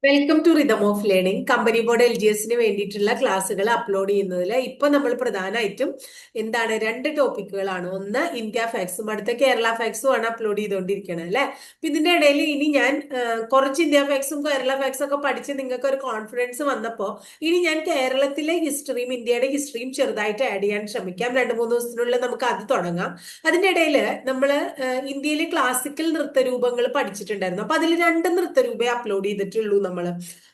Welcome to rhythm of learning. Company board LGSന് വേണ്ടിയിട്ടുള്ള ക്ലാസ്സുകൾ അപ്ലോഡ് ചെയ്യുന്നതിൽ ഇപ്പൊ നമ്മൾ പ്രധാനമായിട്ടും രണ്ട് ടോപ്പിക്കുകളാണ്. ഒന്ന് ഇന്ത്യ ഫാക്സും അടുത്ത കേരള ഫാക്സും ആണ് അപ്ലോഡ് ചെയ്തുകൊണ്ടിരിക്കുന്നത് അല്ലെ. അപ്പൊ ഇതിന്റെ ഇടയിൽ ഇനി ഞാൻ കുറച്ച് ഇന്ത്യ ഫാക്സും കേരള ഫാക്സും ഒക്കെ പഠിച്ച് നിങ്ങൾക്ക് ഒരു കോൺഫിഡൻസ് വന്നപ്പോ ഇനി ഞാൻ കേരളത്തിലെ ഹിസ്റ്ററിയും ഇന്ത്യയുടെ ഹിസ്റ്ററിയും ചെറുതായിട്ട് ആഡ് ചെയ്യാൻ ശ്രമിക്കാം. 2-3 ദിവസത്തിനുള്ളിൽ നമുക്ക് അത് തുടങ്ങാം. അതിന്റെ ഇടയിൽ നമ്മൾ ഇന്ത്യയിലെ ക്ലാസിക്കൽ നൃത്തരൂപങ്ങൾ പഠിച്ചിട്ടുണ്ടായിരുന്നു. അപ്പൊ അതിൽ 2 നൃത്തരൂപേ അപ്ലോഡ് ചെയ്തിട്ടുള്ളൂ നമ്മള്.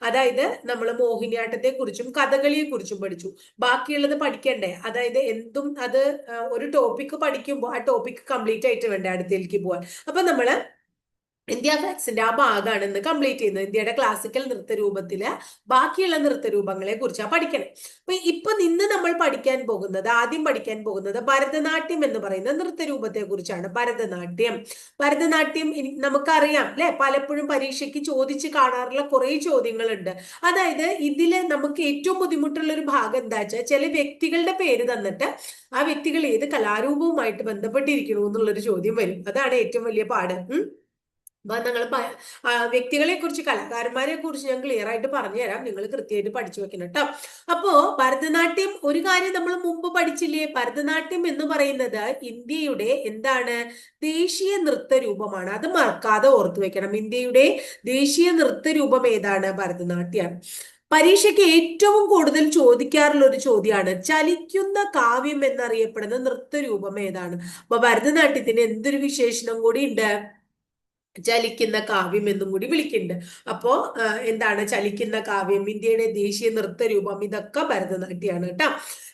അതായത് നമ്മൾ മോഹിനിയാട്ടത്തെ കുറിച്ചും കഥകളിയെ കുറിച്ചും പഠിച്ചു. ബാക്കിയുള്ളത് പഠിക്കണ്ടേ? അതായത് എന്തും അത് ഒരു ടോപ്പിക് പഠിക്കുമ്പോൾ ആ ടോപ്പിക് കംപ്ലീറ്റ് ആയിട്ട് വേണ്ടേ അടുത്തേക്ക് പോവാൻ. അപ്പൊ നമ്മള് ഇന്ത്യ ഫാക്സിന്റെ ആ ഭാഗമാണ് ഇന്ന് കംപ്ലീറ്റ് ചെയ്യുന്നത്. ഇന്ത്യയുടെ ക്ലാസിക്കൽ നൃത്തരൂപത്തില് ബാക്കിയുള്ള നൃത്തരൂപങ്ങളെ കുറിച്ചാണ് പഠിക്കണേ. ഇപ്പൊ നിന്ന് നമ്മൾ ആദ്യം പഠിക്കാൻ പോകുന്നത് ഭരതനാട്യം എന്ന് പറയുന്ന നൃത്തരൂപത്തെ കുറിച്ചാണ്. ഭരതനാട്യം നമുക്കറിയാം അല്ലെ, പലപ്പോഴും പരീക്ഷയ്ക്ക് ചോദിച്ച് കാണാറുള്ള കുറെ ചോദ്യങ്ങളുണ്ട്. അതായത് ഇതില് നമുക്ക് ഏറ്റവും ബുദ്ധിമുട്ടുള്ള ഒരു ഭാഗം എന്താ വെച്ചാൽ ചില വ്യക്തികളുടെ പേര് തന്നിട്ട് ആ വ്യക്തികൾ ഏത് കലാരൂപവുമായിട്ട് ബന്ധപ്പെട്ടിരിക്കണു എന്നുള്ളൊരു ചോദ്യം വരും. അതാണ് ഏറ്റവും വലിയ പാട്. അപ്പൊ നിങ്ങൾ വ്യക്തികളെ കുറിച്ച് കലാകാരന്മാരെ കുറിച്ച് ഞാൻ ക്ലിയർ ആയിട്ട് പറഞ്ഞുതരാം. നിങ്ങൾ കൃത്യമായിട്ട് പഠിച്ചു വെക്കണം കേട്ടോ. അപ്പോ ഭരതനാട്യം ഒരു കാര്യം നമ്മൾ മുമ്പ് പഠിച്ചില്ലേ? ഭരതനാട്യം എന്ന് പറയുന്നത് ഇന്ത്യയുടെ ദേശീയ നൃത്ത രൂപമാണ്. അത് മറക്കാതെ ഓർത്തു വെക്കണം. ഇന്ത്യയുടെ ദേശീയ നൃത്ത രൂപം ഏതാണ്? ഭരതനാട്യമാണ്. പരീക്ഷയ്ക്ക് ഏറ്റവും കൂടുതൽ ചോദിക്കാറുള്ള ഒരു ചോദ്യമാണ് ചലിക്കുന്ന കാവ്യം എന്നറിയപ്പെടുന്ന നൃത്തരൂപം ഏതാണ്. അപ്പൊ ഭരതനാട്യത്തിന് എന്തൊരു വിശേഷണം കൂടി ഉണ്ട്? ചലിക്കുന്ന കാവ്യം എന്നും കൂടി വിളിക്കുന്നുണ്ട്. അപ്പോ ചലിക്കുന്ന കാവ്യം, ഇന്ത്യയുടെ ദേശീയ നൃത്തരൂപം, ഇതൊക്കെ ഭരതനാട്യമാണ് കേട്ടോ.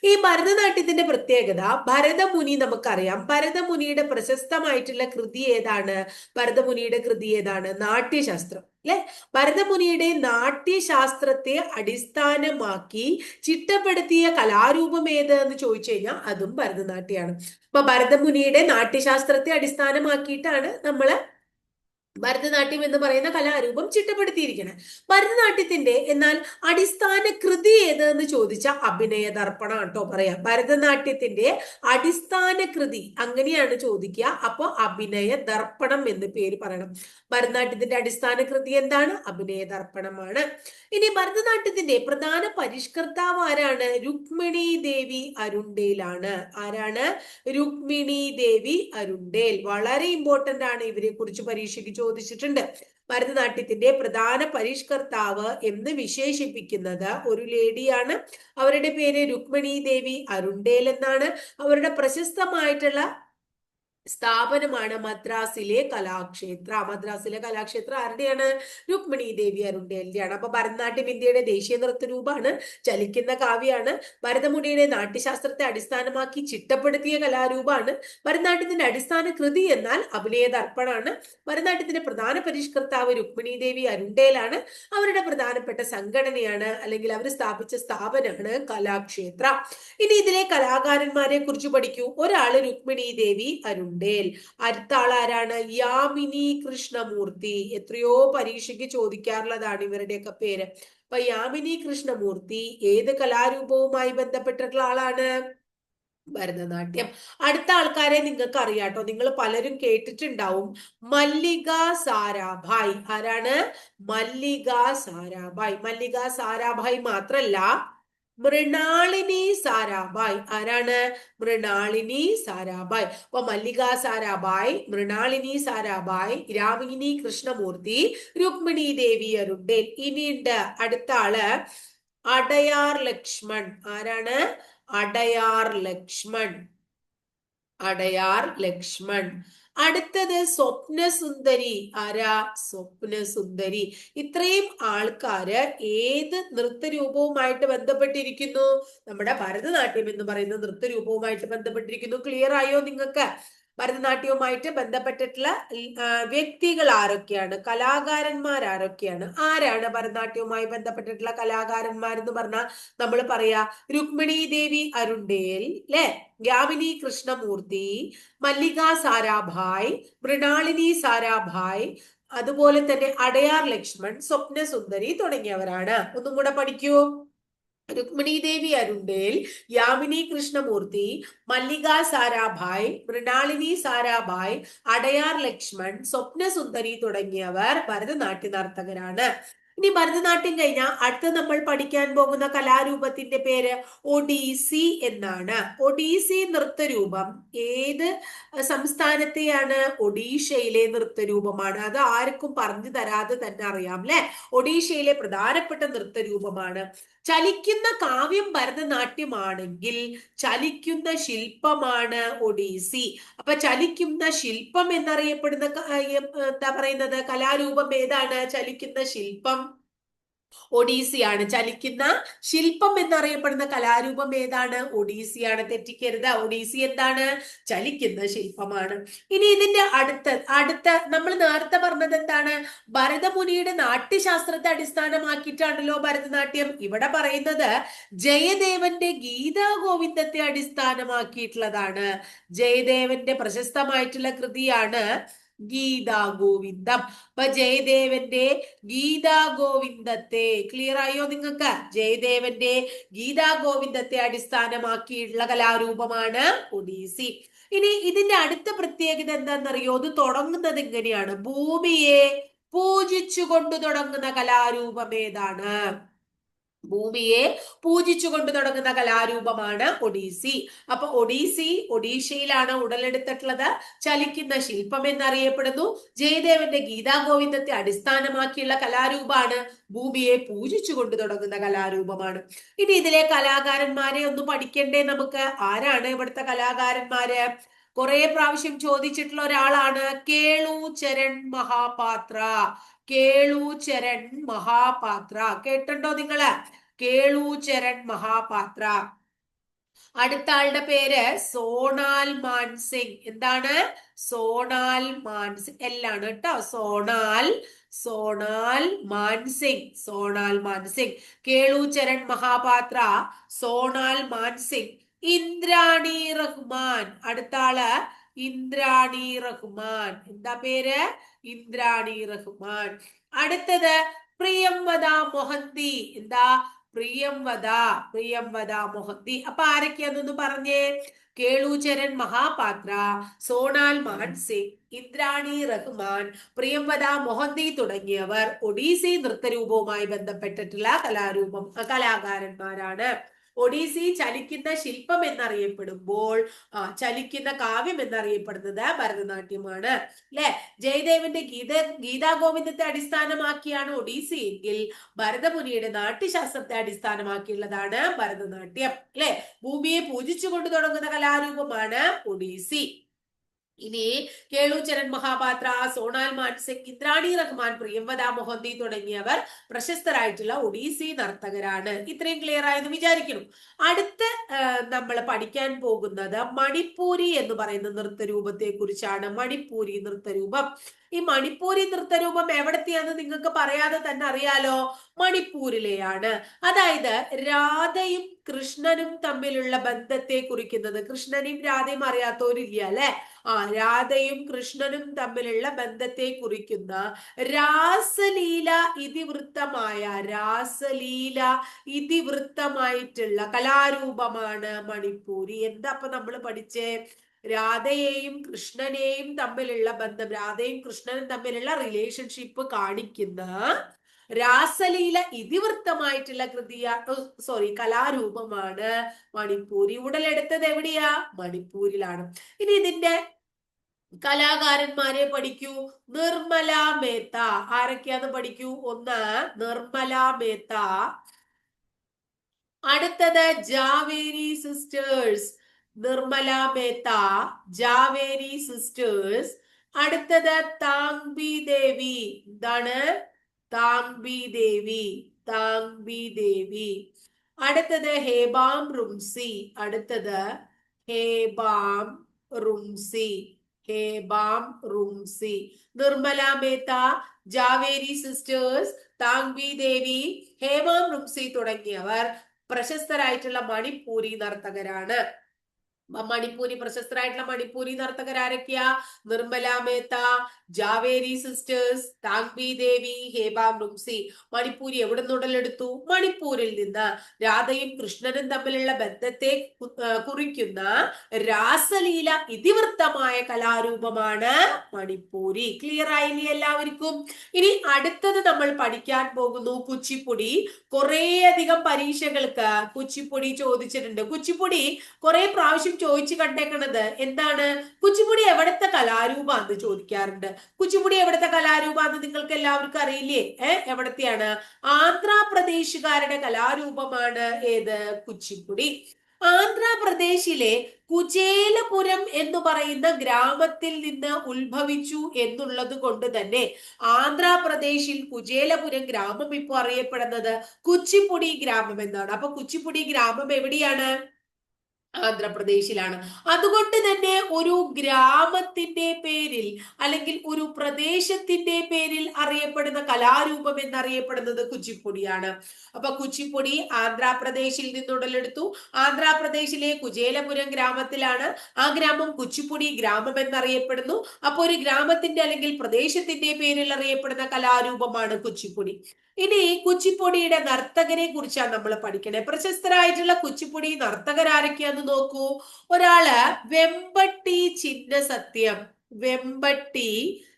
ഈ ഭരതനാട്യത്തിന്റെ പ്രത്യേകത, ഭരതമുനി നമുക്കറിയാം. ഭരതമുനിയുടെ പ്രശസ്തമായിട്ടുള്ള കൃതി ഏതാണ്? ഭരതമുനിയുടെ കൃതി ഏതാണ്? നാട്യശാസ്ത്രം അല്ലെ. ഭരതമുനിയുടെ നാട്യശാസ്ത്രത്തെ അടിസ്ഥാനമാക്കി ചിട്ടപ്പെടുത്തിയ കലാരൂപം ഏത് എന്ന് ചോദിച്ചു കഴിഞ്ഞാൽ അതും ഭരതനാട്യമാണ്. അപ്പൊ ഭരതമുനിയുടെ നാട്യശാസ്ത്രത്തെ അടിസ്ഥാനമാക്കിയിട്ടാണ് നമ്മള് ഭരതനാട്യം എന്ന് പറയുന്ന കലാരൂപം ചിട്ടപ്പെടുത്തിയിരിക്കുന്നത്. ഭരതനാട്യത്തിന്റെ എന്നാൽ അടിസ്ഥാന കൃതി ഏത് എന്ന് ചോദിച്ചാൽ അഭിനയ ദർപ്പണം കേട്ടോ പറയാം. ഭരതനാട്യത്തിന്റെ അടിസ്ഥാന കൃതി അങ്ങനെയാണ് ചോദിക്കുക. അപ്പോ അഭിനയ ദർപ്പണം എന്ന് പേര് പറയണം. ഭരതനാട്യത്തിന്റെ അടിസ്ഥാന കൃതി എന്താണ്? അഭിനയ ദർപ്പണമാണ്. ഇനി ഭരതനാട്യത്തിന്റെ പ്രധാന പരിഷ്കർത്താവ് ആരാണ്? രുക്മിണി ദേവി അരുണ്ടേലാണ്. ആരാണ്? രുക്മിണി ദേവി അരുണ്ടേൽ. വളരെ ഇമ്പോർട്ടന്റ് ആണ്. ഇവരെ കുറിച്ച് പരീക്ഷയ്ക്ക് ചോദിച്ചിട്ടുണ്ട്. ഭരതനാട്യത്തിന്റെ പ്രധാന പരിഷ്കർത്താവ് എന്ന് വിശേഷിപ്പിക്കുന്നത് ഒരു ലേഡിയാണ്. അവരുടെ പേര് രുക്മിണി ദേവി അരുണ്ടേൽ എന്നാണ്. അവരുടെ പ്രശസ്തമായിട്ടുള്ള സ്ഥാപനമാണ് മദ്രാസിലെ കലാക്ഷേത്ര. മദ്രാസിലെ കലാക്ഷേത്ര ആരുടെയാണ്? രുക്മിണി ദേവി അരുണ്ടേലിന്റെയാണ്. അപ്പൊ ഭരതനാട്യം ഇന്ത്യയുടെ ദേശീയ നൃത്തരൂപമാണ്, ചലിക്കുന്ന കാവ്യാണ്, ഭരതമുനിയുടെ നാട്യശാസ്ത്രത്തെ അടിസ്ഥാനമാക്കി ചിട്ടപ്പെടുത്തിയ കലാരൂപമാണ്. ഭരതനാട്യത്തിന്റെ അടിസ്ഥാന കൃതി എന്നാൽ അഭിനയ ദർപ്പണാണ്. ഭരതനാട്യത്തിന്റെ പ്രധാന പരിഷ്കർത്താവ് രുക്മിണി ദേവി അരുണ്ടേലാണ്. അവരുടെ പ്രധാനപ്പെട്ട സംഘടനയാണ് അല്ലെങ്കിൽ അവർ സ്ഥാപിച്ച സ്ഥാപനമാണ് കലാക്ഷേത്ര. ഇനി ഇതിലെ കലാകാരന്മാരെ കുറിച്ച് പഠിക്കൂ. ഒരാള് രുക്മിണി ദേവി അരുണ്ടേൽ. അടുത്ത ആൾ ആരാണ്? യാമിനി കൃഷ്ണമൂർത്തി. എത്രയോ പരീക്ഷയ്ക്ക് ചോദിക്കാറുള്ളതാണ് ഇവരുടെയൊക്കെ പേര്. അപ്പൊ യാമിനി കൃഷ്ണമൂർത്തി ഏത് കലാരൂപവുമായി ബന്ധപ്പെട്ടിട്ടുള്ള ആളാണ്? ഭരതനാട്യം. അടുത്ത ആൾക്കാരെ നിങ്ങൾക്ക് അറിയാട്ടോ, നിങ്ങൾ പലരും കേട്ടിട്ടുണ്ടാവും. മല്ലിക സാരാഭായ്. ആരാണ്? മല്ലിക സാരാഭായ്. മല്ലിക സാരാഭായ് മാത്രല്ല, മൃണാളിനി സാരാഭായ്. ആരാണ്? മൃണാളിനി സാരാഭായ്. അപ്പൊ മല്ലിക സാരാഭായ്, മൃണാളിനി സാരാഭായ്, രാമിനി കൃഷ്ണമൂർത്തി, രുക്മിണി ദേവി അരുണ്ടേൽ. ഇനിയുണ്ട് അടുത്ത ആള് അടയാർ ലക്ഷ്മൺ. ആരാണ്? അടയാർ ലക്ഷ്മൺ. അടയാർ ലക്ഷ്മൺ. അടുത്തത് സ്വപ്നസുന്ദരി. ആരാ? സ്വപ്നസുന്ദരി. ഇത്രയും ആൾക്കാര് ഏത് നൃത്തരൂപവുമായിട്ട് ബന്ധപ്പെട്ടിരിക്കുന്നു? നമ്മുടെ ഭരതനാട്യം എന്ന് പറയുന്ന നൃത്തരൂപവുമായിട്ട് ബന്ധപ്പെട്ടിരിക്കുന്നു. ക്ലിയർ ആയോ നിങ്ങൾക്ക്? ഭരതനാട്യവുമായിട്ട് ബന്ധപ്പെട്ടിട്ടുള്ള വ്യക്തികൾ ആരൊക്കെയാണ്? കലാകാരന്മാർ ആരൊക്കെയാണ്? ആരാണ് ഭരതനാട്യവുമായി ബന്ധപ്പെട്ടിട്ടുള്ള കലാകാരന്മാർ എന്ന് പറഞ്ഞാൽ നമ്മൾ പറയാ രുക്മിണി ദേവി അരുണ്ടേൽ അല്ലെ, യാമിനി കൃഷ്ണമൂർത്തി, മല്ലിക സാരാഭായ്, മൃണാളിനി സാരാഭായ്, അതുപോലെ തന്നെ അടയാർ ലക്ഷ്മൺ, സ്വപ്നസുന്ദരി തുടങ്ങിയവരാണ്. ഒന്നും കൂടെ പഠിക്കൂ. രുക്മിണി ദേവി അരുണ്ടേൽ, യാമിനി കൃഷ്ണമൂർത്തി, മല്ലിക സാരാഭായ്, മൃണാളിനി സാരാഭായ്, അടയാർ ലക്ഷ്മൺ, സ്വപ്നസുന്ദരി തുടങ്ങിയവർ ഭരതനാട്യ നർത്തകരാണ്. ഇനി ഭരതനാട്യം കഴിഞ്ഞാൽ അടുത്ത് നമ്മൾ പഠിക്കാൻ പോകുന്ന കലാരൂപത്തിന്റെ പേര് ഒഡീസി എന്നാണ്. ഒഡീസി നൃത്തരൂപം ഏത് സംസ്ഥാനത്തെയാണ്? ഒഡീഷയിലെ നൃത്തരൂപമാണ്. അത് ആർക്കും പറഞ്ഞു തരാതെ തന്നെ അറിയാം അല്ലെ. ഒഡീഷയിലെ പ്രധാനപ്പെട്ട നൃത്തരൂപമാണ്. ചലിക്കുന്ന കാവ്യം ഭരതനാട്യമാണെങ്കിൽ ചലിക്കുന്ന ശില്പമാണ് ഒഡീസി. അപ്പൊ ചലിക്കുന്ന ശില്പം എന്നറിയപ്പെടുന്ന എന്താ പറയുന്നത് കലാരൂപം ഏതാണ്? ചലിക്കുന്ന ശില്പം ഒഡീസിയാണ്. ചലിക്കുന്ന ശില്പം എന്നറിയപ്പെടുന്ന കലാരൂപം ഏതാണ്? ഒഡീസിയാണ്. തെറ്റിക്കരുത്. ഒഡീസി എന്താണ്? ചലിക്കുന്ന ശില്പമാണ്. ഇനി ഇതിന്റെ അടുത്ത നമ്മൾ നേരത്തെ പറഞ്ഞത് എന്താണ്? ഭരതമുനിയുടെ നാട്യശാസ്ത്രത്തെ അടിസ്ഥാനമാക്കിയിട്ടാണല്ലോ ഭരതനാട്യം. ഇവിടെ പറയുന്നത് ജയദേവന്റെ ഗീതാ ഗോവിന്ദത്തെ അടിസ്ഥാനമാക്കിയിട്ടുള്ളതാണ്. ജയദേവന്റെ പ്രശസ്തമായിട്ടുള്ള കൃതിയാണ് ഗീതാ ഗോവിന്ദം. അപ്പൊ ജയദേവന്റെ ഗീതാ ഗോവിന്ദത്തെ ക്ലിയർ ആയോ നിങ്ങൾക്ക്? ജയദേവന്റെ ഗീതാ ഗോവിന്ദത്തെ അടിസ്ഥാനമാക്കിയുള്ള കലാരൂപമാണ് ഒഡീസി. ഇനി ഇതിന്റെ അടുത്ത പ്രത്യേകത എന്താണെന്നറിയോ? ഇത് തുടങ്ങുന്നത് എങ്ങനെയാണ്? ഭൂമിയെ പൂജിച്ചുകൊണ്ട് തുടങ്ങുന്ന കലാരൂപം ഏതാണ്? ഭൂമിയെ പൂജിച്ചുകൊണ്ട് തുടങ്ങുന്ന കലാരൂപമാണ് ഒഡീസി. അപ്പൊ ഒഡീസി ഒഡീഷയിലാണ് ഉടലെടുത്തിട്ടുള്ളത്. ചലിക്കുന്ന ശില്പം എന്നറിയപ്പെടുന്നു. ജയദേവന്റെ ഗീതാ ഗോവിന്ദത്തെ അടിസ്ഥാനമാക്കിയുള്ള കലാരൂപമാണ്. ഭൂമിയെ പൂജിച്ചുകൊണ്ട് തുടങ്ങുന്ന കലാരൂപമാണ്. ഇനി ഇതിലെ കലാകാരന്മാരെ ഒന്ന് പഠിക്കണ്ടേ നമുക്ക്? ആരാണ് ഇവിടുത്തെ കലാകാരന്മാര്? കുറെ പ്രാവശ്യം ചോദിച്ചിട്ടുള്ള ഒരാളാണ് കേളു ചരൺ മഹാപാത്ര. കേളു ചരൺ മഹാപാത്ര കേട്ടിട്ടുണ്ടോ നിങ്ങള്? കേളു ചരൺ മഹാപാത്ര. അടുത്ത ആളുടെ പേര് സോണാൽ മാൻസിംഗ്. എന്താണ്? സോണാൽ മാൻസിംഗ് എല്ലാണ് കേട്ടോ. സോണാൽ മാൻസിംഗ്. സോണാൽ മാൻസിംഗ്. കേളു ചരൺ മഹാപാത്ര, സോണാൽ മാൻസിംഗ്, ഇന്ദ്രാണി റഹ്മാൻ. അടുത്ത ആള് ഇന്ദ്രാണി റഹ്മാൻ. എന്താ പേര്? ഇന്ദ്രാണി റഹ്മാൻ. അടുത്തത് പ്രിയംവദ മൊഹന്തി. എന്താ? പ്രിയംവദ മൊഹന്തി. അപ്പൊ ആരൊക്കെയാന്നൊന്ന് പറഞ്ഞേ? കേളൂചരൺ മഹാപാത്ര, സോണാൽ മാൻസിംഗ്, ഇന്ദ്രാണി റഹ്മാൻ, പ്രിയംവദ മൊഹന്തി തുടങ്ങിയവർ ഒഡീസി നൃത്തരൂപവുമായി ബന്ധപ്പെട്ടിട്ടുള്ള കലാകാരന്മാരാണ്. ഒഡീസി ചലിക്കുന്ന ശില്പം എന്നറിയപ്പെടുമ്പോൾ ചലിക്കുന്ന കാവ്യം എന്നറിയപ്പെടുന്നത് ഭരതനാട്യമാണ് അല്ലെ. ജയദേവന്റെ ഗീതാ ഗോവിന്ദത്തെ അടിസ്ഥാനമാക്കിയാണ് ഒഡീസി എങ്കിൽ ഭരതമുനിയുടെ നാട്യശാസ്ത്രത്തെ അടിസ്ഥാനമാക്കിയുള്ളതാണ് ഭരതനാട്യം അല്ലെ. ഭൂമിയെ പൂജിച്ചുകൊണ്ട് തുടങ്ങുന്ന കലാരൂപമാണ് ഒഡീസി. ഇനി കേളൂചരൺ മഹാപാത്ര, സോണാൽ മാൻസിംഗ്, ഇന്ദ്രാണി റഹ്മാൻ, പ്രിയംവദ മൊഹന്തി തുടങ്ങിയവർ പ്രശസ്തരായിട്ടുള്ള ഒഡീസി നർത്തകരാണ്. ഇത്രയും ക്ലിയർ ആയെന്ന് വിചാരിക്കുന്നു. അടുത്ത് നമ്മൾ പഠിക്കാൻ പോകുന്നത് മണിപ്പൂരി എന്ന് പറയുന്ന നൃത്തരൂപത്തെ കുറിച്ചാണ്. മണിപ്പൂരി നൃത്തരൂപം. ഈ മണിപ്പൂരി നൃത്തരൂപം എവിടത്തെയാന്ന് നിങ്ങൾക്ക് പറയാതെ തന്നെ അറിയാലോ. മണിപ്പൂരിലെയാണ്. അതായത് രാധയും കൃഷ്ണനും തമ്മിലുള്ള ബന്ധത്തെ കുറിക്കുന്നത്. കൃഷ്ണനെയും രാധയും അറിയാത്തവരില്ല അല്ലെ. രാധയും കൃഷ്ണനും തമ്മിലുള്ള ബന്ധത്തെ കുറിക്കുന്ന രാസലീല ഇതിവൃത്തമായിട്ടുള്ള കലാരൂപമാണ് മണിപ്പൂരി. എന്താ അപ്പൊ നമ്മൾ പഠിച്ചേ? രാധയെയും കൃഷ്ണനെയും തമ്മിലുള്ള ബന്ധം, രാധയും കൃഷ്ണനും തമ്മിലുള്ള റിലേഷൻഷിപ്പ് കാണിക്കുന്ന രാസലീല ഇതിവൃത്തമായിട്ടുള്ള കലാരൂപമാണ് മണിപ്പൂരി. ഉടലെടുത്തത് എവിടെയാ? മണിപ്പൂരിലാണ്. ഇനി ഇതിന്റെ കലാകാരന്മാരെ പഠിക്കൂ. നിർമ്മല മേത്ത. ആരൊക്കെയാന്ന് പഠിക്കൂ. ഒന്ന് നിർമ്മല മേത്ത. അടുത്തത് ജാവേരി സിസ്റ്റേഴ്സ്. നിർമ്മല മേത്ത, ജാവേരി സിസ്റ്റേഴ്സ്. അടുത്തത് താങ്ബി ദേവി. എന്താണ്? താങ്ബി ദേവി. അടുത്തത് ഹേബാം റുംസി. ഹേബാം റുംസി. നിർമ്മല മേത്ത, ജാവേരി സിസ്റ്റേഴ്സ്, താങ്ബി ദേവി, ഹേബാം റുംസി തുടങ്ങിയവർ പ്രശസ്തരായിട്ടുള്ള മണിപ്പൂരി നർത്തകരാണ്. മണിപ്പൂരി പ്രശസ്തരായിട്ടുള്ള മണിപ്പൂരി നർത്തകരാരൊക്കെയാ? നിർമ്മല മേത്ത, ജാവേരി സിസ്റ്റേഴ്സ്, താങ്ബി ദേവി, ഹേബ ബ്രുംസി. മണിപ്പൂരി എവിടെ നിന്ന് ഉടലെടുത്തു? മണിപ്പൂരിൽ നിന്ന്. രാധയും കൃഷ്ണനും തമ്മിലുള്ള ബന്ധത്തെ കുറിക്കുന്ന രാസലീല ഇതിവൃത്തമായ കലാരൂപമാണ് മണിപ്പൂരി. ക്ലിയർ ആയില്ലേ എല്ലാവർക്കും? ഇനി അടുത്തത് നമ്മൾ പഠിക്കാൻ പോകുന്നു കുച്ചിപ്പുടി. കുറേയധികം പരീക്ഷകൾക്ക് കുച്ചിപ്പുടി ചോദിച്ചിട്ടുണ്ട്. കുച്ചിപ്പുടി കുറെ പ്രാവശ്യം ചോദിച്ചു കണ്ടേക്കണത് എന്താണ്? കുച്ചിപ്പുടി എവിടത്തെ കലാരൂപാന്ന് ചോദിക്കാറുണ്ട്. കുച്ചിപ്പുടി എവിടത്തെ കലാരൂപാന്ന് നിങ്ങൾക്ക് എല്ലാവർക്കും അറിയില്ലേ? എവിടത്തെയാണ്? ആന്ധ്രാപ്രദേശുകാരുടെ കലാരൂപമാണ് ഏത്? കുച്ചിപ്പുടി. ആന്ധ്രാപ്രദേശിലെ കുചേലപുരം എന്ന് പറയുന്ന ഗ്രാമത്തിൽ നിന്ന് ഉത്ഭവിച്ചു എന്നുള്ളത് കൊണ്ട് തന്നെ ആന്ധ്രാപ്രദേശിൽ കുചേലപുരം ഗ്രാമം ഇപ്പോൾ അറിയപ്പെടുന്നത് കുച്ചിപ്പുടി ഗ്രാമം എന്നാണ്. അപ്പൊ കുച്ചിപ്പുടി ഗ്രാമം എവിടെയാണ്? ആന്ധ്രാപ്രദേശിലാണ്. അതുകൊണ്ട് തന്നെ ഒരു ഗ്രാമത്തിന്റെ പേരിൽ അല്ലെങ്കിൽ ഒരു പ്രദേശത്തിന്റെ പേരിൽ അറിയപ്പെടുന്ന കലാരൂപം എന്നറിയപ്പെടുന്നത് കുച്ചിപ്പുടിയാണ്. അപ്പൊ കുച്ചിപ്പുടി ആന്ധ്രാപ്രദേശിൽ നിന്ന് ഉടലെടുത്തു. ആന്ധ്രാപ്രദേശിലെ കുചേലപുരം ഗ്രാമത്തിലാണ്. ആ ഗ്രാമം കുച്ചിപ്പുടി ഗ്രാമം എന്നറിയപ്പെടുന്നു. അപ്പൊ ഒരു ഗ്രാമത്തിന്റെ അല്ലെങ്കിൽ പ്രദേശത്തിന്റെ പേരിൽ അറിയപ്പെടുന്ന കലാരൂപമാണ് കുച്ചിപ്പുടി. ഇനി കുച്ചിപ്പുടിയുടെ നർത്തകരെ കുറിച്ചാണ് നമ്മൾ പഠിക്കണേ. പ്രശസ്തരായിട്ടുള്ള കുച്ചിപ്പുടി നർത്തകരാരൊക്കെയാന്ന് നോക്കൂ. ഒരാള് വെമ്പട്ടി ചിന്നസത്യം. വെമ്പട്ടി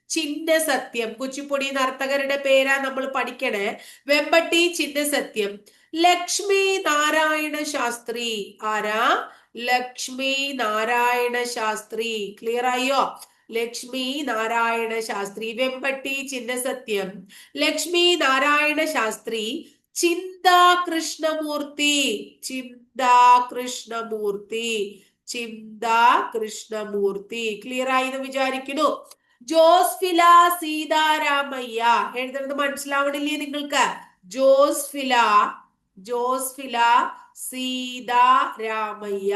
ചിന്നസത്യം കുച്ചിപ്പുടി നർത്തകരുടെ പേരാ നമ്മൾ പഠിക്കണേ. വെമ്പട്ടി ചിന്നസത്യം. ലക്ഷ്മി നാരായണ ശാസ്ത്രി. ആരാ? ലക്ഷ്മി നാരായണ ശാസ്ത്രി. ക്ലിയർ ആയോ? ലക്ഷ്മി നാരായണ ശാസ്ത്രി. വെമ്പട്ടി ചിന്നസത്യം, ലക്ഷ്മി നാരായണ ശാസ്ത്രി, ചിന്താ കൃഷ്ണമൂർത്തി. ചിന്താ കൃഷ്ണമൂർത്തി. ചിന്താ കൃഷ്ണമൂർത്തി. ക്ലിയർ ആയി എന്ന് വിചാരിക്കുന്നു. ജോസ്ഫില സീതാരാമയ്യ. എഴുതുന്നത് മനസ്സിലാവണില്ലേ നിങ്ങൾക്ക്? ജോസ്ഫില. ജോസ്ഫില സീതാരാമയ്യ.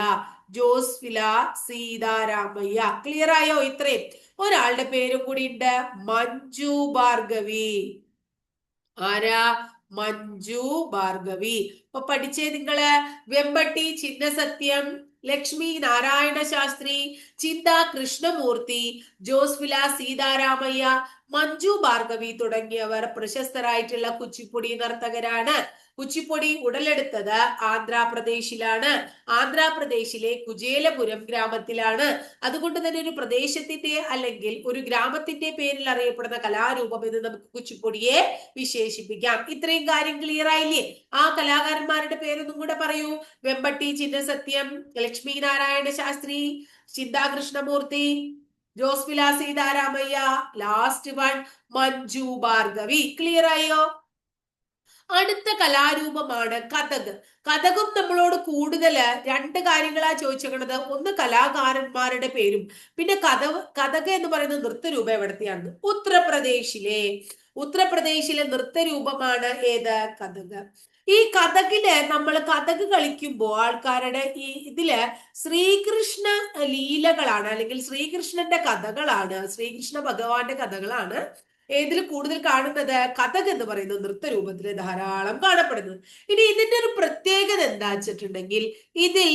ജോസ്ഫില സീതാരാമയ്യ. ക്ലിയർ ആയോ? ഇത്രയും. ഒരാളുടെ പേരും കൂടി ഉണ്ട്, മഞ്ജു ഭാർഗവി. ആരാ? മഞ്ജു ഭാർഗവി. അപ്പൊ പഠിച്ചേ നിങ്ങള്? വെമ്പട്ടി ചിന്നസത്യം, ലക്ഷ്മി നാരായണ ശാസ്ത്രി, ചിന്താ കൃഷ്ണമൂർത്തി, ജോസ്ഫില സീതാരാമയ്യ, മഞ്ജു ഭാർഗവി തുടങ്ങിയവർ പ്രശസ്തരായിട്ടുള്ള കുച്ചിപ്പുടി നർത്തകരാണ്. കുച്ചിപ്പുടി ഉടലെടുത്തത് ആന്ധ്രാപ്രദേശിലാണ്. ആന്ധ്രാപ്രദേശിലെ കുചേലപുരം ഗ്രാമത്തിലാണ്. അതുകൊണ്ട് തന്നെ ഒരു പ്രദേശത്തിന്റെ അല്ലെങ്കിൽ ഒരു ഗ്രാമത്തിന്റെ പേരിൽ അറിയപ്പെടുന്ന കലാരൂപം എന്ന് നമുക്ക് കുച്ചിപ്പുടിയെ വിശേഷിപ്പിക്കാം. ഇത്രയും കാര്യം ക്ലിയർ ആയില്ലേ? ആ കലാകാരന്മാരുടെ പേരൊന്നും കൂടെ പറയൂ. Vempati ചിന്നസത്യം, Lakshmi Narayana Shastri, Chinta Krishnamurthy, Josyula Seetharamaiah, last one Manju Bhargavi. Clear ആയോ? അടുത്ത കലാരൂപമാണ് കഥക്. കഥകും നമ്മളോട് കൂടുതൽ രണ്ട് കാര്യങ്ങളാ ചോദിച്ചേക്കണത്. ഒന്ന് കലാകാരന്മാരുടെ പേരും, പിന്നെ കഥക് എന്ന് പറയുന്ന നൃത്തരൂപം എവിടത്തെയാണ്? ഉത്തർപ്രദേശിലെ നൃത്തരൂപമാണ് ഏത്? കഥക്. ഈ കഥകില് നമ്മൾ കഥക് കളിക്കുമ്പോൾ ആൾക്കാരുടെ ഇതില് ശ്രീകൃഷ്ണ ലീലകളാണ് അല്ലെങ്കിൽ ശ്രീകൃഷ്ണന്റെ കഥകളാണ്, ശ്രീകൃഷ്ണ ഭഗവാന്റെ കഥകളാണ് ഏതിൽ കൂടുതൽ കാണുന്നത്? കഥക് എന്ന് പറയുന്ന നൃത്തരൂപത്തിൽ ധാരാളം കാണപ്പെടുന്നത്. ഇനി ഇതിന്റെ ഒരു പ്രത്യേകത എന്താ വെച്ചിട്ടുണ്ടെങ്കിൽ ഇതിൽ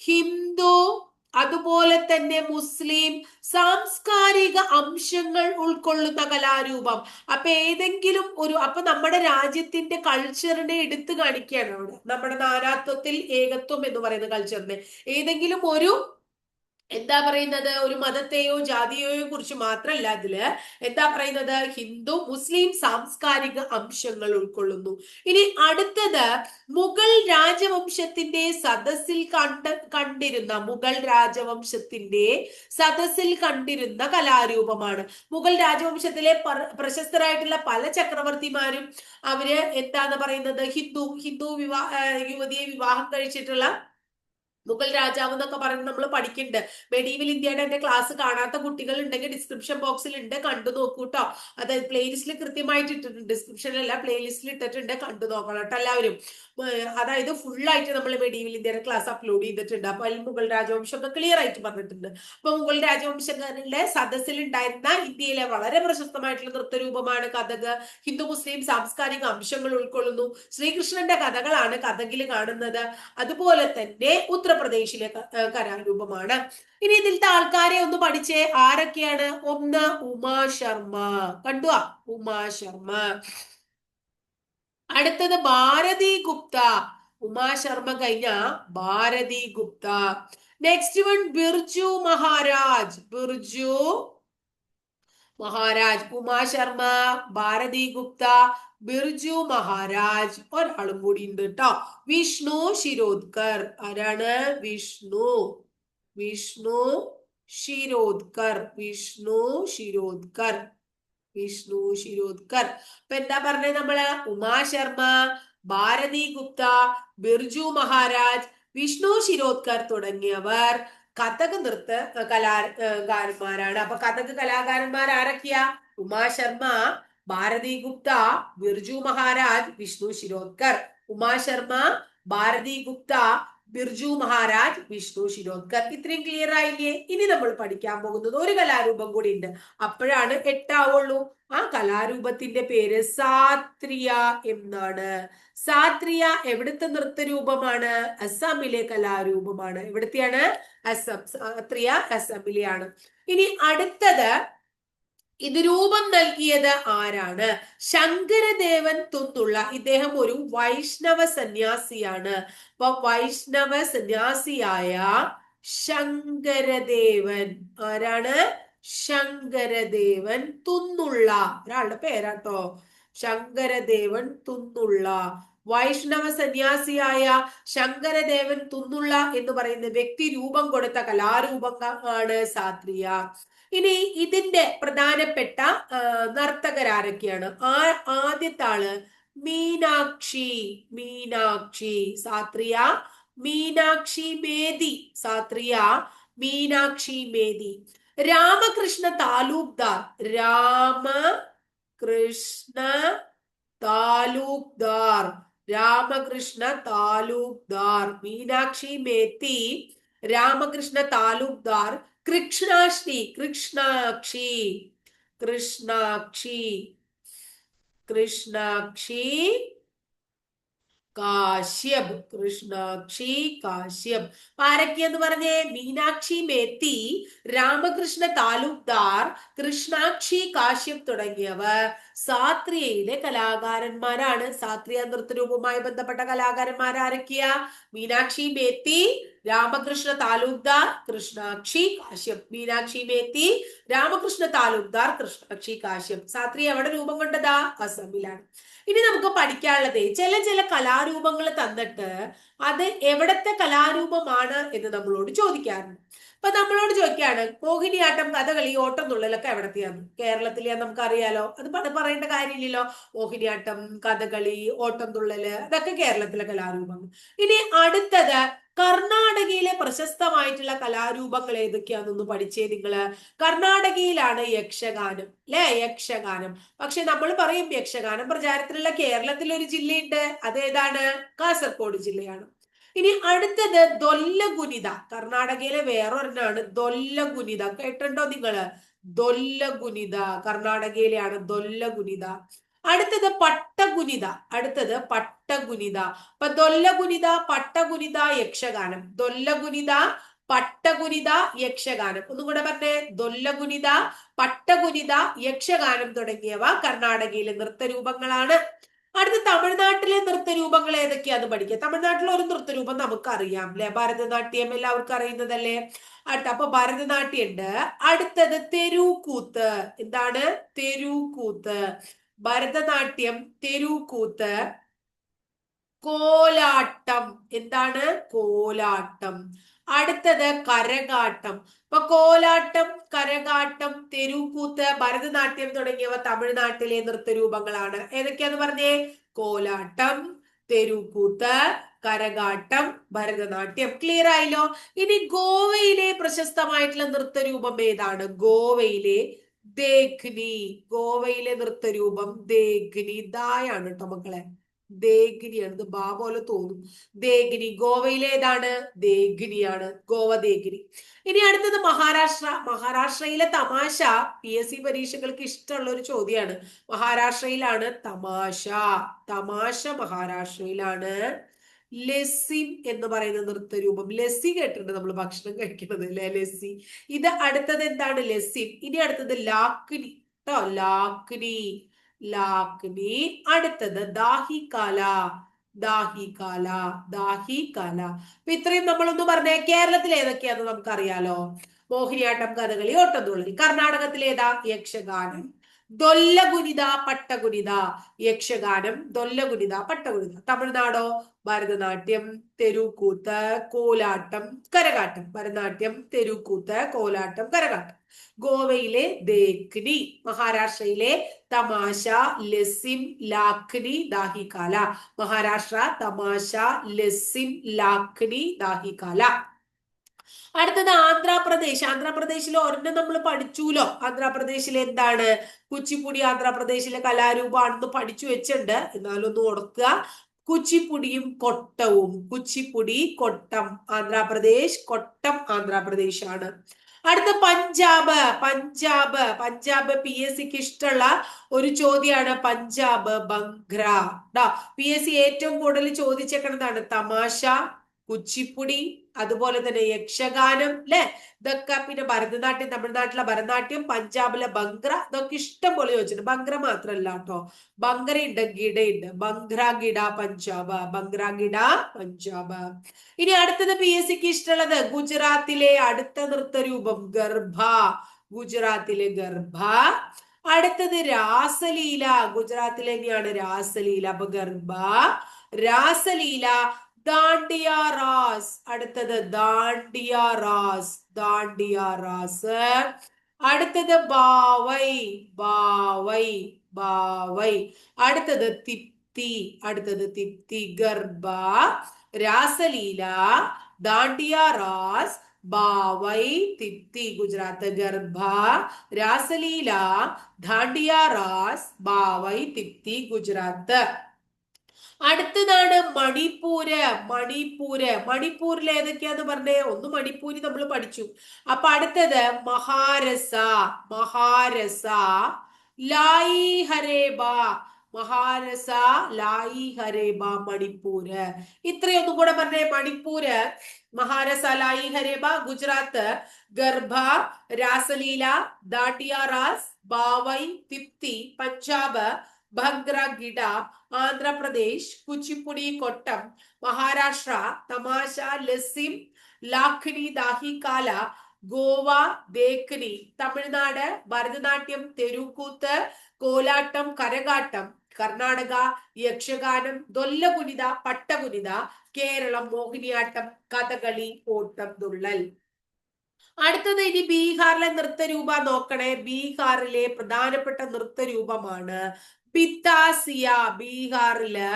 ഹിന്ദു അതുപോലെ തന്നെ മുസ്ലിം സാംസ്കാരിക അംശങ്ങൾ ഉൾക്കൊള്ളുന്ന കലാരൂപം. അപ്പൊ ഏതെങ്കിലും അപ്പൊ നമ്മുടെ രാജ്യത്തിന്റെ കൾച്ചറിനെ എടുത്തു കാണിക്കുകയാണ് അവിടെ. നമ്മുടെ നാനാത്വത്തിൽ ഏകത്വം എന്ന് പറയുന്ന കൾച്ചറിനെ ഏതെങ്കിലും എന്താ പറയുന്നത്? ഒരു മതത്തെയോ ജാതിയെയോ കുറിച്ച് മാത്രമല്ല ഇതില് എന്താ പറയുന്നത്? ഹിന്ദു മുസ്ലിം സാംസ്കാരിക അംശങ്ങൾ ഉൾക്കൊള്ളുന്നു. ഇനി അടുത്തത് മുഗൾ രാജവംശത്തിന്റെ സദസ്സിൽ കണ്ടിരുന്ന മുഗൾ രാജവംശത്തിന്റെ സദസ്സിൽ കണ്ടിരുന്ന കലാരൂപമാണ്. മുഗൾ രാജവംശത്തിലെ പ്രശസ്തരായിട്ടുള്ള പല ചക്രവർത്തിമാരും അവര് എന്താന്ന് പറയുന്നത്? ഹിന്ദു യുവതിയെ വിവാഹം കഴിച്ചിട്ടുള്ള മുഗൾ രാജാവ് എന്നൊക്കെ പറയുന്നത് നമ്മൾ പഠിക്കുന്നുണ്ട്. മെഡീവൽ ഇന്ത്യയുടെ എന്റെ ക്ലാസ് കാണാത്ത കുട്ടികൾ ഉണ്ടെങ്കിൽ ഡിസ്ക്രിപ്ഷൻ ബോക്സിൽ ഉണ്ട്, കണ്ടു നോക്കൂ കേട്ടോ. അതായത് പ്ലേലിസ്റ്റിൽ കൃത്യമായിട്ട് ഇട്ടിട്ടുണ്ട്, ഡിസ്ക്രിപ്ഷനിലല്ല പ്ലേലിസ്റ്റിൽ ഇട്ടിട്ടുണ്ട്, കണ്ടു നോക്കണം കേട്ടോ എല്ലാവരും. അതായത് ഫുള്ളായിട്ട് നമ്മൾ മെഡീവൽ ഇന്ത്യയുടെ ക്ലാസ് അപ്ലോഡ് ചെയ്തിട്ടുണ്ട്. അപ്പൊ അതിൽ മുഗൾ രാജവംശം ഒക്കെ ക്ലിയർ ആയിട്ട് പറഞ്ഞിട്ടുണ്ട്. അപ്പൊ മുഗൾ രാജവംശങ്ങളുടെ സദസ്സിൽ ഉണ്ടായിരുന്ന ഇന്ത്യയിലെ വളരെ പ്രശസ്തമായിട്ടുള്ള നൃത്തരൂപമാണ് കഥക്. ഹിന്ദു മുസ്ലിം സാംസ്കാരിക അംശങ്ങൾ ഉൾക്കൊള്ളുന്നു. ശ്രീകൃഷ്ണന്റെ കഥകളാണ് കഥകിൽ കാണുന്നത്. അതുപോലെ തന്നെ ഉത്തർപ്രദേശിലെ കലാരൂപമാണ്. ഇനി ഇതിലത്തെ ആൾക്കാരെ ഒന്ന് പഠിച്ചേ, ആരൊക്കെയാണ്? ഒന്ന് ഉമാ ശർമ്മ, കണ്ടുവാ, ഉമാ ശർമ്മ. അടുത്തത് ഭാരതി ഗുപ്ത, ഉമാ ശർമ്മ കഴിഞ്ഞ ഭാരതി ഗുപ്ത. Next one Birju Maharaj, Birju Maharaj. ഉമാ ശർമ്മ, ഭാരതി ഗുപ്ത, ബിർജു മഹാരാജ്. ഒരാളും കൂടി ഉണ്ട് കേട്ടോ, വിഷ്ണു ശിരോദ്കർ. ആരാണ്? വിഷ്ണു, വിഷ്ണു ശിരോദ്കർ, വിഷ്ണു ശിരോദ്കർ, വിഷ്ണു ശിരോദ്കർ. അപ്പൊ എന്താ പറഞ്ഞത് നമ്മള്? ഉമാ ശർമ്മ, ഭാരതി ഗുപ്ത, ബിർജു മഹാരാജ്, വിഷ്ണു ശിരോദ്കർ തുടങ്ങിയവർ കഥക് നൃത്ത കലാകാരന്മാരാണ്. അപ്പൊ കഥക് കലാകാരന്മാർ ആരൊക്കെയാ? ഉമാ ശർമ്മ, ഭാരതി ഗുപ്ത, ബിർജു മഹാരാജ്, വിഷ്ണു ശിരോദ്കർ. ഉമാ ശർമ്മ, ഭാരതി ഗുപ്ത, ബിർജു മഹാരാജ്, വിഷ്ണു ശിരോദ്കർ. ഇത്രയും ക്ലിയർ ആയില്ലേ? ഇനി നമ്മൾ പഠിക്കാൻ പോകുന്നത് ഒരു കലാരൂപം കൂടി ഉണ്ട്, അപ്പോഴാണ് 8 ആവുള്ളൂ. ആ കലാരൂപത്തിന്റെ പേര് സാത്രിയ എന്നാണ്. സാത്രിയ എവിടുത്തെ നൃത്തരൂപമാണ്? അസമിലെ കലാരൂപമാണ്. എവിടത്തെയാണ്? അസം. സാത്രിയ അസമിലെയാണ്. ഇനി അടുത്തത്, ഇത് രൂപം നൽകിയത് ആരാണ്? ശങ്കരദേവൻ തുന്തുള്ള. ഇദ്ദേഹം ഒരു വൈഷ്ണവ സന്യാസിയാണ്. അപ്പൊ വൈഷ്ണവ സന്യാസിയായ ശങ്കരദേവൻ, ആരാണ്? ശങ്കരദേവൻ തുന്നുള്ള, ഒരാളുടെ പേരാട്ടോ, ശങ്കരദേവൻ തുന്നുള്ള. വൈഷ്ണവ സന്യാസിയായ ശങ്കരദേവൻ തുന്നുള്ള എന്ന് പറയുന്ന വ്യക്തി രൂപം കൊടുത്ത കലാരൂപമാണ് സാത്രിയ. ഇനി ഇതിന്റെ പ്രധാനപ്പെട്ട നർത്തകരാരൊക്കെയാണ്? ആദ്യത്തെ ആള് മീനാക്ഷി, മീനാക്ഷി. സാത്രിയ മീനാക്ഷി മേധി, സാത്രിയ മീനാക്ഷി മേധി. രാമകൃഷ്ണ താലൂക്ദാർ, രാമകൃഷ്ണ താലൂക്ദാർ, രാമകൃഷ്ണ താലൂക്ദാർ. മീനാക്ഷി മേത്തി, രാമകൃഷ്ണ താലൂക്ദാർ. കൃഷ്ണാക്ഷി, കൃഷ്ണാക്ഷി, കൃഷ്ണാക്ഷി, കൃഷ്ണാക്ഷി കാശ്യപ്, കൃഷ്ണാക്ഷി കാശ്യപ്. ആരൊക്കെയെന്ന് പറഞ്ഞേ? മീനാക്ഷി മേത്തി, രാമകൃഷ്ണ താലൂക്ദാർ, കൃഷ്ണാക്ഷി കാശ്യപ് തുടങ്ങിയവർ സാത്രിയയിലെ കലാകാരന്മാരാണ്. സാത്രിയ നൃത്തരൂപവുമായി ബന്ധപ്പെട്ട കലാകാരന്മാർ ആരൊക്കെയാ? മീനാക്ഷി മേത്തി, രാമകൃഷ്ണ താലൂക്ദാർ, കൃഷ്ണാക്ഷി കാശ്യപ്. മീനാക്ഷി മേത്തി, രാമകൃഷ്ണ താലൂക്ദാർ, കൃഷ്ണാക്ഷി കാശ്യപ്. സാത്രിയ എവിടെ രൂപം കൊണ്ടതാ? അസമിലാണ്. ഇനി നമുക്ക് പഠിക്കാനുള്ളത്, ചില കലാരൂപങ്ങൾ തന്നിട്ട് അത് എവിടത്തെ കലാരൂപമാണ് എന്ന് നമ്മളോട് ചോദിക്കാറുണ്ട്. അപ്പൊ നമ്മളോട് ചോദിക്കാണ്, മോഹിനിയാട്ടം, കഥകളി, ഓട്ടം തുള്ളലൊക്കെ എവിടത്തെയാണ്? കേരളത്തിലെയാന്ന് നമുക്കറിയാലോ, അത് പറയേണ്ട കാര്യമില്ലല്ലോ. മോഹിനിയാട്ടം, കഥകളി, ഓട്ടം തുള്ളല്, അതൊക്കെ കേരളത്തിലെ കലാരൂപങ്ങൾ. ഇനി അടുത്തത്, കർണാടകയിലെ പ്രശസ്തമായിട്ടുള്ള കലാരൂപങ്ങൾ ഏതൊക്കെയാണെന്നൊന്ന് പഠിച്ചേ നിങ്ങള്. കർണാടകയിലാണ് യക്ഷഗാനം, അല്ലെ? യക്ഷഗാനം. പക്ഷെ നമ്മൾ പറയും യക്ഷഗാനം പ്രചാരത്തിലുള്ള കേരളത്തിൽ ഒരു ജില്ലയുണ്ട്, അതേതാണ്? കാസർഗോഡ് ജില്ലയാണ്. ഇനി അടുത്തത് ദൊല്ലഗുനിത, കർണാടകയിലെ വേറൊരെണ്ണാണ് ദൊല്ലഗുനിത. കേട്ടിട്ടുണ്ടോ നിങ്ങള്? ദൊല്ലഗുനിത കർണാടകയിലെയാണ്, ദൊല്ലഗുനിത. അടുത്തത് പട്ടഗുനിത, അടുത്തത് പട്ടഗുനിത. അപ്പൊ ദൊല്ലഗുനിത, പട്ടഗുനിത, യക്ഷഗാനം. ദൊല്ലഗുനിത, പട്ടഗുനിത, യക്ഷഗാനം. ഒന്നും കൂടെ പറഞ്ഞേ, ദൊല്ലഗുനിത, പട്ടഗുനിത, യക്ഷഗാനം തുടങ്ങിയവ കർണാടകയിലെ നൃത്തരൂപങ്ങളാണ്. അടുത്ത തമിഴ്നാട്ടിലെ നൃത്തരൂപങ്ങൾ ഏതൊക്കെയാന്ന് പഠിക്കുക. തമിഴ്നാട്ടിലെ ഒരു നൃത്തരൂപം നമുക്കറിയാം, അല്ലെ? ഭരതനാട്യം എല്ലാവർക്കും അറിയുന്നതല്ലേ? അപ്പൊ ഭരതനാട്യം ഉണ്ട്. അടുത്തത് തെരുക്കൂത്ത്. എന്താണ്? തെരുക്കൂത്ത്. ഭരതനാട്യം, തെരുക്കൂത്ത്. കോലാട്ടം. എന്താണ്? കോലാട്ടം. അടുത്തത് കരകാട്ടം. ഇപ്പൊ കോലാട്ടം, കരകാട്ടം, തെരുക്കൂത്ത്, ഭരതനാട്യം തുടങ്ങിയവ തമിഴ്നാട്ടിലെ നൃത്തരൂപങ്ങളാണ്. ഏതൊക്കെയാന്ന് പറഞ്ഞേ? കോലാട്ടം, തെരുക്കൂത്ത്, കരകാട്ടം, ഭരതനാട്യം. ക്ലിയർ ആയില്ലോ? ഇനി ഗോവയിലെ പ്രശസ്തമായിട്ടുള്ള നൃത്തരൂപം ഏതാണ്? ഗോവയിലെ ദേഖ്നി. ഗോവയിലെ നൃത്തരൂപം ദേഖ്നി. ദായാണ് കേട്ടോ മക്കളെ, ദേഖിനിയാണ്. ഇത് ബാ പോലെ തോന്നും. ദേഖിനി ഗോവയിലെ ഏതാണ്? ദേഖിനിയാണ്, ഗോവ ദേഖിനി. ഇനി അടുത്തത് മഹാരാഷ്ട്ര. മഹാരാഷ്ട്രയിലെ തമാശ PSC പരീക്ഷകൾക്ക് ഇഷ്ടമുള്ള ഒരു ചോദ്യമാണ്. മഹാരാഷ്ട്രയിലാണ് തമാശ. തമാശ മഹാരാഷ്ട്രയിലാണ്. ലെസിൻ എന്ന് പറയുന്ന നൃത്തരൂപം. ലസ്സി കേട്ടിട്ടുണ്ട് നമ്മൾ ഭക്ഷണം കഴിക്കുന്നത് അല്ലെ, ലസ്സി. ഇത് അടുത്തത് എന്താണ്? ലെസിൻ. ഇനി അടുത്തത് ലാക്നി കേട്ടോ, ലാക്നി, ലാക്നി. അടുത്തത് ദാഹികാല, ദാഹികാല, ദാഹികാല. അപ്പൊ ഇത്രയും നമ്മളൊന്ന് പറഞ്ഞേ. കേരളത്തിൽ ഏതൊക്കെയാന്ന് നമുക്കറിയാലോ. മോഹിനിയാട്ടം, കഥകളി, ഓട്ടംതുള്ളൽ. കർണാടകത്തിൽ ഏതാ? യക്ഷഗാനം, ദൊല്ലഗുനിത, പട്ടഗുനിത. യക്ഷഗാനം, ദൊല്ലഗുനിത, പട്ടഗുനിത. തമിഴ്നാടോ? ഭരതനാട്യം, തെരുക്കൂത്ത്, കോലാട്ടം, കരകാട്ടം. ഭരതനാട്യം, തെരുക്കൂത്ത്, കോലാട്ടം, കരകാട്ടം. ഗോവയിലെ ദേഖ്നി. മഹാരാഷ്ട്രയിലെ തമാശ, ലെസിൻ, ലാഖ്നി, ദാഹികാല. മഹാരാഷ്ട്ര തമാശ, ലെസിൻ, ലാഖ്നി, ദാഹികാല. അടുത്തത് ആന്ധ്രാപ്രദേശ്. ആന്ധ്രാപ്രദേശിൽ ഒരെണ്ണം നമ്മൾ പഠിച്ചൂലോ. ആന്ധ്രാപ്രദേശിൽ എന്താണ്? കുച്ചിപ്പുടി ആന്ധ്രാപ്രദേശിലെ കലാരൂപമാണെന്ന് പഠിച്ചു വെച്ചിട്ടുണ്ട്, എന്നാലൊന്ന് ഓർക്കുക. കുച്ചിപ്പുടിയും കൊട്ടവും. കുച്ചിപ്പുടി, കൊട്ടം ആന്ധ്രാപ്രദേശ്, കൊട്ടം ആന്ധ്രാപ്രദേശ് ആണ്. അടുത്ത പഞ്ചാബ്. പഞ്ചാബ്, പഞ്ചാബ് PSCക്ക് ഇഷ്ടമുള്ള ഒരു ചോദ്യമാണ് പഞ്ചാബ്, ബംഗ്ര. PSC ഏറ്റവും കൂടുതൽ ചോദിച്ചേക്കുന്നതാണ് തമാശ, കുച്ചിപ്പുടി, അതുപോലെ തന്നെ യക്ഷഗാനം അല്ലെ. ഇതൊക്കെ പിന്നെ ഭരതനാട്യം, തമിഴ്നാട്ടിലെ ഭരതനാട്യം, പഞ്ചാബിലെ ബംഗ്ര, ഇതൊക്കെ ഇഷ്ടം പോലെ ചോദിച്ചിട്ടുണ്ട്. ബംഗ്ര മാത്രല്ല കേട്ടോ, ബംഗ്രയുണ്ട്, ഗിഡയുണ്ട്. ബംഗ്ര, ഗിഡ, പഞ്ചാബ്. ബംഗ്ര, ഗിഡ, പഞ്ചാബ്. ഇനി അടുത്തത് PSCക്ക് ഇഷ്ടമുള്ളത് ഗുജറാത്തിലെ അടുത്ത നൃത്തരൂപം ഗർഭ. ഗുജറാത്തിലെ ഗർഭ. അടുത്തത് രാസലീല. ഗുജറാത്തിലെ തന്നെയാണ് രാസലീല. അപ്പൊ ഗർഭ, രാസലീല. ദാണ്ടിയ റാസ്. അടുത്തത് ദാണ്ടിയ റാസ്, ദാണ്ടിയ റാസ്. അടുത്തത് ബാവൈ, ബാവൈ, ബാവൈ. അടുത്തത് തിപ്തി, അടുത്തത് തിപ്തി. ഗർഭ, രാസലീല, ദാണ്ടിയ റാസ്, ബാവൈ, തിപ്തി. ഗുജറാത്ത് ഗർഭ, രാസലീല, ദാണ്ടിയ റാസ്, ബാവൈ, തിപ്തി. ഗുജറാത്ത്. അടുത്തതാണ് മണിപ്പൂര്. മണിപ്പൂര്, മണിപ്പൂരിൽ ഏതൊക്കെയാന്ന് പറഞ്ഞേ? ഒന്ന് മണിപ്പൂരി നമ്മൾ പഠിച്ചു. അപ്പൊ അടുത്തത് മഹാരസ, മഹാരസ, ലായി ഹരേബ. മഹാരസ, ലായി ഹരേബ, മണിപ്പൂര്. ഇത്രയൊന്നും കൂടെ പറഞ്ഞേ. മണിപ്പൂര്, മഹാരസ, ലായി ഹരേബ. ഗുജറാത്ത് ഗർഭ, രാസലീല, ദാണ്ടിയ റാസ്, ബാവൈ, തിപ്തി. പഞ്ചാബ് ഭംഗ്ര, ഗിഡ. ആന്ധ്രാപ്രദേശ് കുച്ചിപ്പുടി, കൊട്ടം. മഹാരാഷ്ട്ര തമാശ, ലെസിം, ലാഖ്നി, ദാഹികാല. ഗോവ ദേഖ്നി. തമിഴ്നാട് ഭരതനാട്യം, തെരുക്കൂത്ത്, കോലാട്ടം, കരകാട്ടം. കർണാടക യക്ഷഗാനം, ദൊല്ലഗുനിത, പട്ടഗുനിത. കേരളം മോഹിനിയാട്ടം, കഥകളി, ഓട്ടംതുള്ളൽ. അടുത്തത് ഇനി ബീഹാറിലെ നൃത്തരൂപ നോക്കണേ. ബീഹാറിലെ പ്രധാനപ്പെട്ട നൃത്തരൂപമാണ് ബിത്താസിയ. ബീഹാറില്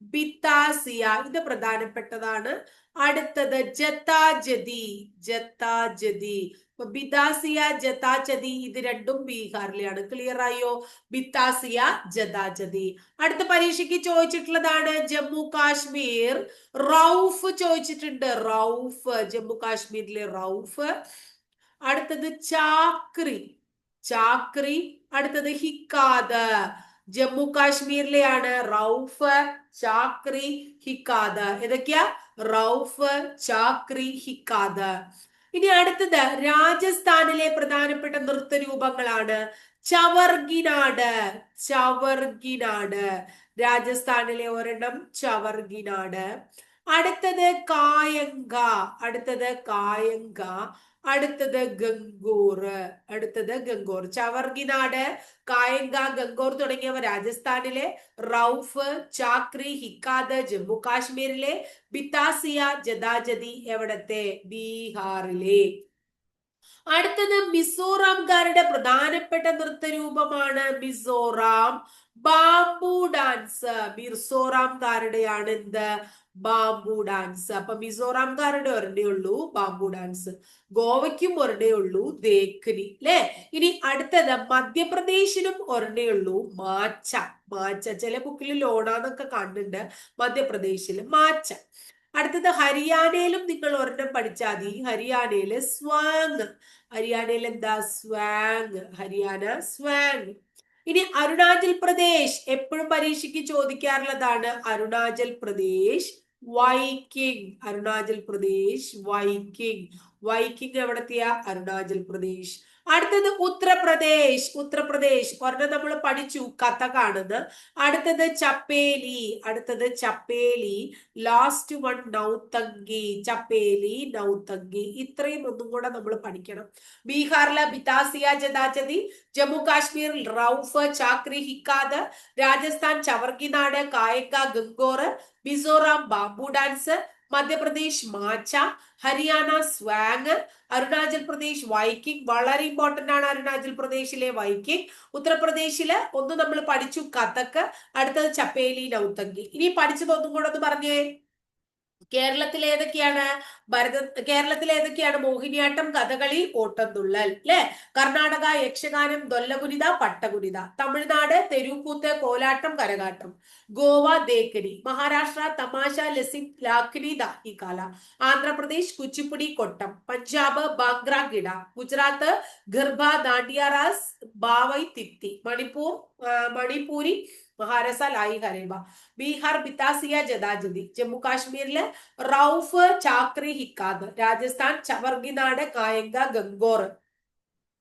ബിത്താസിയ, ഇത് പ്രധാനപ്പെട്ടതാണ്. അടുത്തത് ജത്താജതി, ജത്താജതി. ബിദാസിയ, ജതാജതി, ഇത് രണ്ടും ബീഹാറിലെയാണ്. ക്ലിയർ ആയോ? ബിത്താസിയ, ജതാജതി. അടുത്ത പരീക്ഷയ്ക്ക് ചോദിച്ചിട്ടുള്ളതാണ് ജമ്മു കാശ്മീർ. റൌഫ് ചോദിച്ചിട്ടുണ്ട്. റൌഫ്, ജമ്മു കാശ്മീരിലെ റൌഫ്. അടുത്തത് ചാക്രി, ചാക്രി. അടുത്തത് ഹിക്കാദ്. ജമ്മു കാശ്മീരിലെയാണ് റൌഫ്, ചാക്രി, ഹിക്കാദ്. ഏതൊക്കെയാ? റൌഫ്, ചാക്രി, ഹിക്കാദ്. ഇനി അടുത്തത് രാജസ്ഥാനിലെ പ്രധാനപ്പെട്ട നൃത്തരൂപങ്ങളാണ്. ചവർഗിനാട്, ചവർഗിനാട്. രാജസ്ഥാനിലെ ഒരെണ്ണം ചവർഗിനാട്. അടുത്തത് കായങ്ക, അടുത്തത് കായങ്ക. അടുത്തത് ഗംഗൂർ, അടുത്തത് ഗംഗൂർ. ചവർഗിനാട്, കായങ്ക, ഗംഗൂർ തുടങ്ങിയവ രാജസ്ഥാനിലെ. റൌഫ്, ചാക്രി, ഹിക്കാദ് ജമ്മു കാശ്മീരിലെ. ബിത്താസിയ, ജദാജതി എവിടത്തെ? ബീഹാറിലെ. അടുത്തത് മിസോറാംകാരുടെ പ്രധാനപ്പെട്ട നൃത്തരൂപമാണ് മിസോറാം ബാംബു ഡാൻസ്. മിസോറാംകാരുടെയാണ് എന്ത്? Bamboo dance. അപ്പൊ മിസോറാംകാരുടെ ഒരെണ്ണേ ഉള്ളൂ ബാംബു ഡാൻസ്. ഗോവയ്ക്കും ഒരെണ്ണേ ഉള്ളൂ ദേഖ്നി അല്ലെ. ഇനി അടുത്തത് മധ്യപ്രദേശിനും ഒരെണ്ണേ ഉള്ളൂ മാച്ച. മാച്ച ചില ബുക്കിൽ ലോണാന്നൊക്കെ കാണുന്നുണ്ട്. മധ്യപ്രദേശിൽ മാച്ച. അടുത്തത് ഹരിയാനയിലും നിങ്ങൾ ഒരെണ്ണം പഠിച്ചാൽ മതി. ഹരിയാനയില് സ്വാങ്. ഹരിയാനയിൽ എന്താ? സ്വാങ്. ഹരിയാന സ്വാങ്. ഇനി അരുണാചൽ പ്രദേശ്, എപ്പോഴും പരീക്ഷയ്ക്ക് ചോദിക്കാറുള്ളതാണ് അരുണാചൽ പ്രദേശ്. വൈക്കിംഗ് അരുണാചൽ പ്രദേശ്. വൈക്കിംഗ്. വൈക്കിംഗ് എവിടെത്തിയ അരുണാചൽ പ്രദേശ്. അടുത്തത് ഉത്തർപ്രദേശ്. ഉത്തർപ്രദേശ് ഒരെണ്ണം നമ്മൾ പഠിച്ചു കഥകാണെന്ന്. അടുത്തത് ചപ്പേലി. അടുത്തത് ചപ്പേലി. Last one നൗതങ്കി. ചപ്പേലി, നൗതങ്കി. ഇത്രയും ഒന്നും കൂടെ നമ്മൾ പഠിക്കണം. ബീഹാറിലെ ബിതാസിയ ജദാചതി, ജമ്മു കാശ്മീരിൽ റൌഫ് ചാക്രി ഹിക്കാദ്, രാജസ്ഥാൻ ചവർഗിനാട് കായക്ക ഗംഗോർ, മിസോറാം ബാംബു ഡാൻസ്, മധ്യപ്രദേശ് മാച്ച, ഹരിയാന സ്വാങ്, അരുണാചൽ പ്രദേശ് വൈക്കിംഗ്. വളരെ ഇമ്പോർട്ടന്റ് ആണ് അരുണാചൽ പ്രദേശിലെ വൈക്കിംഗ്. ഉത്തർപ്രദേശില് ഒന്ന് നമ്മൾ പഠിച്ചു കഥക്, അടുത്തത് ചപ്പേലി, നൗതങ്കി. ഇനി പഠിച്ചത് ഒന്നും കൂടെ ഒന്ന് പറഞ്ഞേ. കേരളത്തിൽ ഏതൊക്കെയാണ് കേരളത്തിൽ ഏതൊക്കെയാണ്? മോഹിനിയാട്ടം, കഥകളി, ഓട്ടംതുള്ളൽ അല്ലെ. കർണാടക യക്ഷഗാനം, ദൊല്ലകുനിത, പട്ടകുനിത. തമിഴ്നാട് തെരുക്കൂത്ത്, കോലാട്ടം, കരകാട്ടം. ഗോവ ദേക്കരി. മഹാരാഷ്ട്ര തമാശ, ലസിം, ലാഖ്നി, ദാഹികാല. ആന്ധ്രാപ്രദേശ് കുച്ചിപ്പുടി, കൊട്ടം. പഞ്ചാബ് ബാംഗ്ര ഗിഡ. ഗുജറാത്ത് ഗർഭ, ദാണ്ടിയാറാസ്, ബാവൈ തിത്തി. മണിപ്പൂരി മഹാരസ, ലായി ഹരേബ. ബീഹാർ ബിതാസിയ ജദാജതി. ജമ്മു കാശ്മീരില് റൌഫ് ചാക്രി ഹിക്കാദ്. രാജസ്ഥാൻ ചവർഗിനാട് കായങ്ക ഗംഗോർ.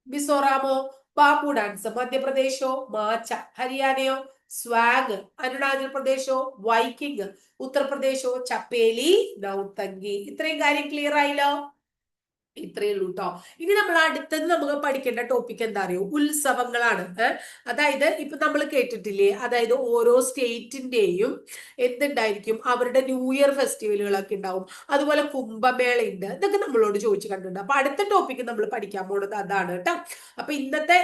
മിസോറാമോ ബാബു ഡാൻസ്. മധ്യപ്രദേശോ മാച്ച. ഹരിയാനയോ സ്വാഗ്. അരുണാചൽ പ്രദേശോ വൈക്കിംഗ്. ഉത്തർപ്രദേശോ ചപ്പേലി, നൗതങ്കി. ഇത്രയും കാര്യം ക്ലിയർ ആയില്ലോ? ഇത്രയേ ഉള്ളൂ കേട്ടോ. ഇനി നമ്മൾ അടുത്തത് നമുക്ക് പഠിക്കേണ്ട ടോപ്പിക് എന്താ അറിയോ? ഉത്സവങ്ങളാണ്. അതായത് ഇപ്പൊ നമ്മൾ കേട്ടിട്ടില്ലേ, അതായത് ഓരോ സ്റ്റേറ്റിന്റെയും എന്തുണ്ടായിരിക്കും, അവരുടെ ന്യൂ ഇയർ ഫെസ്റ്റിവലുകളൊക്കെ ഉണ്ടാവും. അതുപോലെ കുംഭമേള ഉണ്ട്. ഇതൊക്കെ നമ്മളോട് ചോദിച്ചു കണ്ടിട്ടുണ്ട്. അപ്പൊ അടുത്ത ടോപ്പിക് നമ്മൾ പഠിക്കാൻ പോകുന്നത് അതാണ് കേട്ടോ. അപ്പൊ ഇന്നത്തെ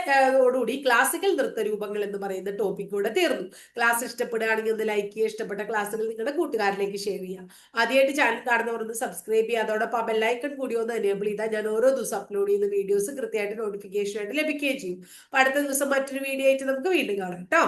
ഓടുകൂടി ക്ലാസിക്കൽ നൃത്തരൂപങ്ങൾ എന്ന് പറയുന്ന ടോപ്പിക് കൂടെ തീർന്നു. ക്ലാസ് ഇഷ്ടപ്പെടുകയാണെങ്കിൽ ഒന്ന് ലൈക്ക് ചെയ്യുക, ഇഷ്ടപ്പെട്ട ക്ലാസ്സുകൾ നിങ്ങളുടെ കൂട്ടുകാരിലേക്ക് ഷെയർ ചെയ്യുക. ആദ്യമായിട്ട് ചാനൽ കാണുന്നവർ ഒന്ന് സബ്സ്ക്രൈബ് ചെയ്യുക. അതോടൊപ്പം ആ ബെല്ലൈക്കൺ കൂടി ഒന്ന് എനേബിൾ ചെയ്താൽ ഞാൻ ഓരോ ദിവസം അപ്ലോഡ് ചെയ്യുന്ന വീഡിയോസ് കൃത്യമായിട്ട് നോട്ടിഫിക്കേഷൻ ആയിട്ട് ലഭിക്കുകയും ചെയ്യും. അപ്പൊ അടുത്ത ദിവസം മറ്റൊരു വീഡിയോ ആയിട്ട് നമുക്ക് വീണ്ടും കാണാം കേട്ടോ.